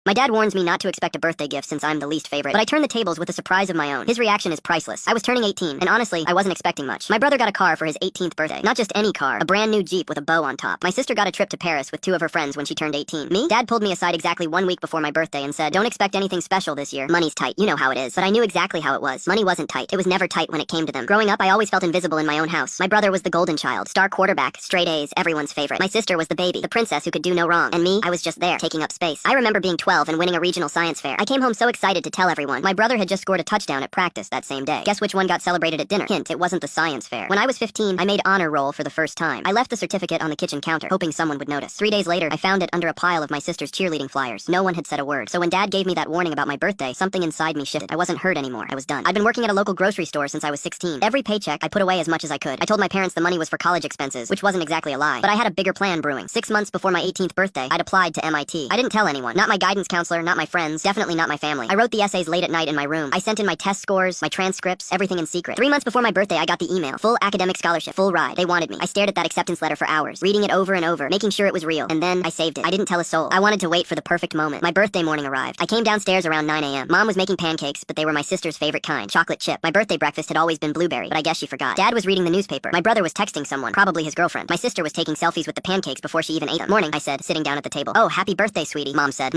My dad warns me not to expect a birthday gift since I'm the least favorite, but I turned the tables with a surprise of my own. His reaction is priceless. I was turning 18, and honestly, I wasn't expecting much. My brother got a car for his 18th birthday. Not just any car, a brand new Jeep with a bow on top. My sister got a trip to Paris with 2 of her friends when she turned 18. Me? Dad pulled me aside exactly 1 week before my birthday and said, "Don't expect anything special this year. Money's tight. You know how it is." But I knew exactly how it was. Money wasn't tight. It was never tight when it came to them. Growing up, I always felt invisible in my own house. My brother was the golden child, star quarterback, straight A's, everyone's favorite. My sister was the baby, the princess who could do no wrong. And me, I was just there, taking up space. I remember being 12 and winning a regional science fair. I came home so excited to tell everyone. My brother had just scored a touchdown at practice that same day. Guess which one got celebrated at dinner? Hint, it wasn't the science fair. When I was 15, I made honor roll for the first time. I left the certificate on the kitchen counter, hoping someone would notice. 3 days later, I found it under a pile of my sister's cheerleading flyers. No one had said a word. So when Dad gave me that warning about my birthday, something inside me shifted. I wasn't hurt anymore. I was done. I'd been working at a local grocery store since I was 16. Every paycheck, I put away as much as I could. I told my parents the money was for college expenses, which wasn't exactly a lie. But I had a bigger plan brewing. 6 months before my 18th birthday, I'd applied to MIT. I didn't tell anyone. Not my guidance counselor, not my friends, definitely not my family. I wrote the essays late at night in my room. I sent in my test scores, my transcripts, everything in secret. 3 months before my birthday, I got the email. Full academic scholarship, full ride. They wanted me. I stared at that acceptance letter for hours, reading it over and over, making sure it was real. And then I saved it. I didn't tell a soul. I wanted to wait for the perfect moment. My birthday morning arrived. I came downstairs around 9 a.m. Mom was making pancakes, but they were my sister's favorite kind, chocolate chip. My birthday breakfast had always been blueberry, but I guess she forgot. Dad was reading the newspaper. My brother was texting someone, probably his girlfriend. My sister was taking selfies with the pancakes before she even ate them. "Morning," I said, sitting down at the table. "Oh, happy birthday, sweetie," Mom said.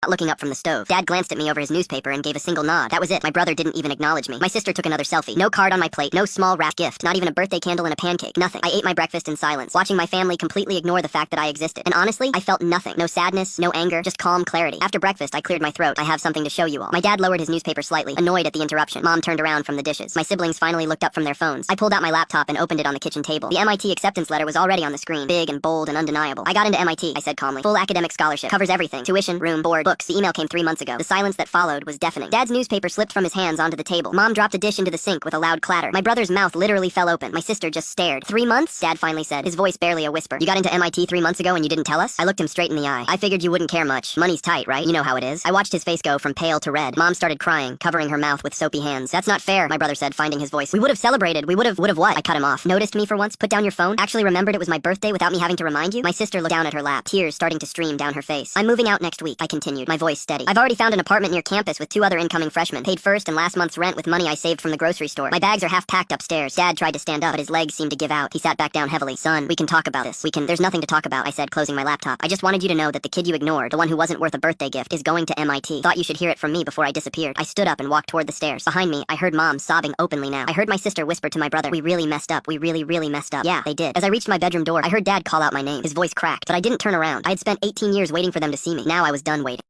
Not looking up from the stove. Dad glanced at me over his newspaper and gave a single nod. That was it. My brother didn't even acknowledge me. My sister took another selfie. No card on my plate, no small wrapped gift, not even a birthday candle and a pancake. Nothing. I ate my breakfast in silence, watching my family completely ignore the fact that I existed. And honestly, I felt nothing. No sadness, no anger, just calm clarity. After breakfast, I cleared my throat. "I have something to show you all." My dad lowered his newspaper slightly, annoyed at the interruption. Mom turned around from the dishes. My siblings finally looked up from their phones. I pulled out my laptop and opened it on the kitchen table. The MIT acceptance letter was already on the screen, big and bold and undeniable. "I got into MIT," I said calmly. "Full academic scholarship. Covers everything. Tuition, room, board, books." The email came 3 months ago. The silence that followed was deafening. Dad's newspaper slipped from his hands onto the table. Mom dropped a dish into the sink with a loud clatter. My brother's mouth literally fell open. My sister just stared. "3 months?" Dad finally said, his voice barely a whisper. "You got into MIT 3 months ago and you didn't tell us?" I looked him straight in the eye. "I figured you wouldn't care much. Money's tight, right? You know how it is." I watched his face go from pale to red. Mom started crying, covering her mouth with soapy hands. "That's not fair," my brother said, finding his voice. "We would have celebrated. We would have what?" I cut him off. "Noticed me for once? Put down your phone? Actually remembered it was my birthday without me having to remind you?" My sister looked down at her lap, tears starting to stream down her face. "I'm moving out next week," I continued, my voice steady. "I've already found an apartment near campus with 2 other incoming freshmen. Paid first and last month's rent with money I saved from the grocery store. My bags are half packed upstairs." Dad tried to stand up, but his legs seemed to give out. He sat back down heavily. "Son, we can talk about this. There's nothing to talk about," I said, closing my laptop. "I just wanted you to know that the kid you ignored, the one who wasn't worth a birthday gift, is going to MIT. Thought you should hear it from me before I disappeared." I stood up and walked toward the stairs. Behind me, I heard Mom sobbing openly now. I heard my sister whisper to my brother, "We really messed up. We really, really messed up." Yeah, they did. As I reached my bedroom door, I heard Dad call out my name. His voice cracked, but I didn't turn around. I had spent 18 years waiting for them to see me. Now I was done waiting.